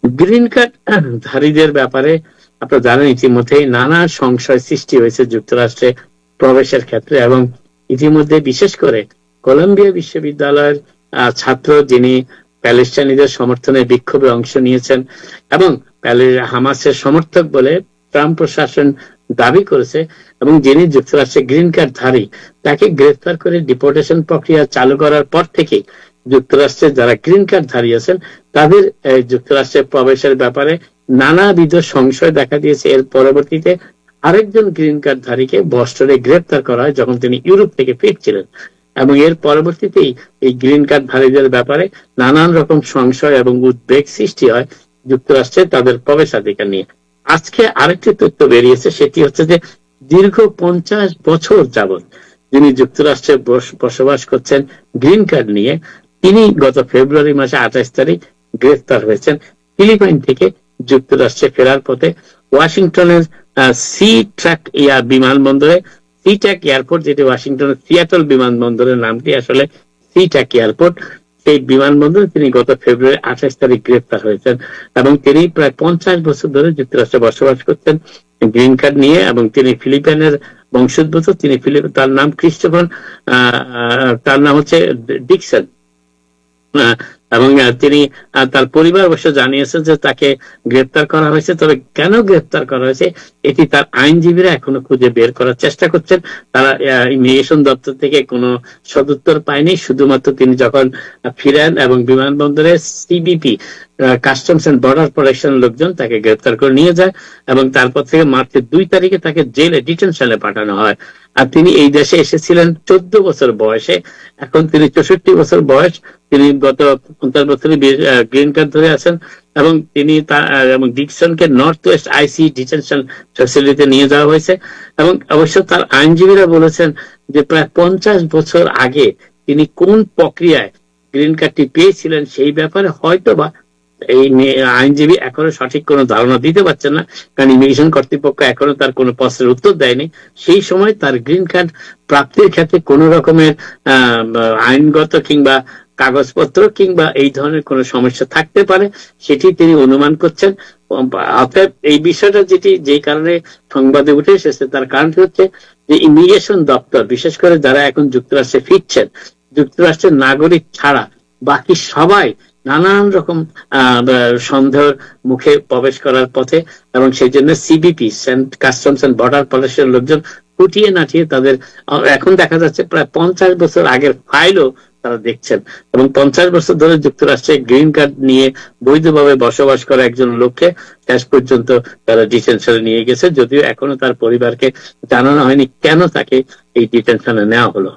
Green card ধারীদের ব্যাপারে আপনারা জানেন ইতিমধ্যেই নানা সংশয় সৃষ্টি হয়েছে যুক্তরাষ্ট্রে প্রবেশের ক্ষেত্রে, এবং ইতিমধ্যে বিশেষ করে কলম্বিয়া বিশ্ববিদ্যালয়ের ছাত্র যিনি প্যালেস্টাইনিদের সমর্থনে বিক্ষোভে অংশ নিয়েছেন এবং হামাসের সমর্থক বলে ট্রাম্প প্রশাসন দাবি করেছে, এবং যিনি যুক্তরাষ্ট্রের গ্রিন কার্ড ধারী, তাকে গ্রেফতার করে ডিপোর্টেশন প্রক্রিয়া চালু করার পর থেকে যুক্তরাষ্ট্রের যারা গ্রিন কার্ড ধারী আছেন তাদের যুক্তরাষ্ট্রে প্রবেশের ব্যাপারে নানাবিধ সংশয় দেখা দিয়েছে। এর পরবর্তীতে আরেকজন গ্রিন কার্ড ধারীকে বস্টনে গ্রেফতার করা হয় যখন তিনি ইউরোপ থেকে ফিরছিলেন, এবং এর পরবর্তীতেই এই গ্রিন কার্ড ধারীদের ব্যাপারে নানান রকম সংশয় এবং উদ্বেগ সৃষ্টি হয় যুক্তরাষ্ট্রে তাদের প্রবেশাধিকার নিয়ে। আজকে আরেকটি তথ্য বেরিয়েছে, সেটি হচ্ছে যে দীর্ঘ 50 বছর যাবৎ যিনি যুক্তরাষ্ট্রে বসবাস করছেন গ্রিন কার্ড নিয়ে, তিনি গত ফেব্রুয়ারি মাসে 28 তারিখ গ্রেফতার হয়েছেন ফিলিপাইন থেকে যুক্তরাষ্ট্রে ফেরার পথে ওয়াশিংটনের সি ট্র্যাক বিমানবন্দরে, সি ট্র্যাক এয়ারপোর্ট যেটি ওয়াশিংটনের সিয়াটল বিমানবন্দরের নামটি আসলে সি ট্র্যাক এয়ারপোর্ট, সেই বিমানবন্দরে তিনি গত ফেব্রুয়ারি 28 তারিখ গ্রেফতার হয়েছেন, এবং তিনি প্রায় 50 বছর ধরে যুক্তরাষ্ট্রে বসবাস করছেন গ্রিন কার্ড নিয়ে, এবং তিনি ফিলিপাইনের বংশোদ্ভূত। তিনি তার নাম ক্রিস্টোফার, তার নাম হচ্ছে ডিকসন, এবং তিনি তার পরিবার অবশ্য জানিয়েছেন যে তাকে গ্রেফতার করা হয়েছে। তবে কেন গ্রেফতার করা হয়েছে এটি তার আইনজীবীরা এখনো খুঁজে বের করার চেষ্টা করছেন। তারা ইমিগ্রেশন দপ্তর থেকে কোনো সদুত্তর পায়নি। শুধুমাত্র তিনি যখন ফিরেন এবং বিমানবন্দরে CBP customs and border protection লোকজন তাকে গ্রেফতার করে নিয়ে যায়, এবং তারপর থেকে মার্চের 2 তারিখে তাকে জেলে ডিটেনশনে পাঠানো হয়। আর তিনি এই দেশে এসেছিলেন 14 বছর বয়সে, এখন তিনি 64 বছর বয়স। তিনি গত 50 বছরে গ্রিন কার্ড ধরে আছেন, এবং তিনি এবং ডিকসনকে নর্থ ওয়েস্ট আইসি ডিটেনশন ফ্যাসিলিটিতে নিয়ে যাওয়া হয়েছে। এবং অবশ্য তার আইনজীবীরা বলেছেন যে প্রায় 50 বছর আগে তিনি কোন প্রক্রিয়ায় গ্রিন কার্ডটি পেয়েছিলেন সেই ব্যাপারে হয়তোবা এই আইনজীবী এখনো সঠিক কোনো ধারণা দিতে পারছেন না, কারণ ইমিগ্রেশন কর্তৃপক্ষ এখনো তার কোনো প্রশ্নের উত্তর দেয়নি। সেই সময় তার গ্রিন কার্ড প্রাপ্তির ক্ষেত্রে কোন রকমের আইনগত কিংবা কাগজপত্র কিংবা এই ধরনের কোন সমস্যা থাকতে পারে সেটি তিনি অনুমান করছেন। অতএব এই বিষয়টা যে কারণে সংবাদে উঠে এসেছে তার কারণটি হচ্ছে যে ইমিগ্রেশন দপ্তর, বিশেষ করে যারা এখন যুক্তরাষ্ট্রে ফিরছেন, যুক্তরাষ্ট্রের নাগরিক ছাড়া বাকি সবাই নানান রকম সন্দেহের মুখে প্রবেশ করার পথে, এবং সেই জন্য CBP customs and border protection লোকজন খুঁটিয়ে নাটিয়ে তাদের এখন দেখা যাচ্ছে প্রায় 50 বছর আগের ফাইলও তারা দেখছেন, এবং 50 বছর ধরে যুক্তরাষ্ট্রে গ্রিন কার্ড নিয়ে বৈধভাবে বসবাস করা একজন লোককে শেষ পর্যন্ত তারা ডিটেনশনে নিয়ে গেছে, যদিও এখনো তার পরিবারকে জানানো হয়নি কেন তাকে এই ডিটেনশনে নেওয়া হলো।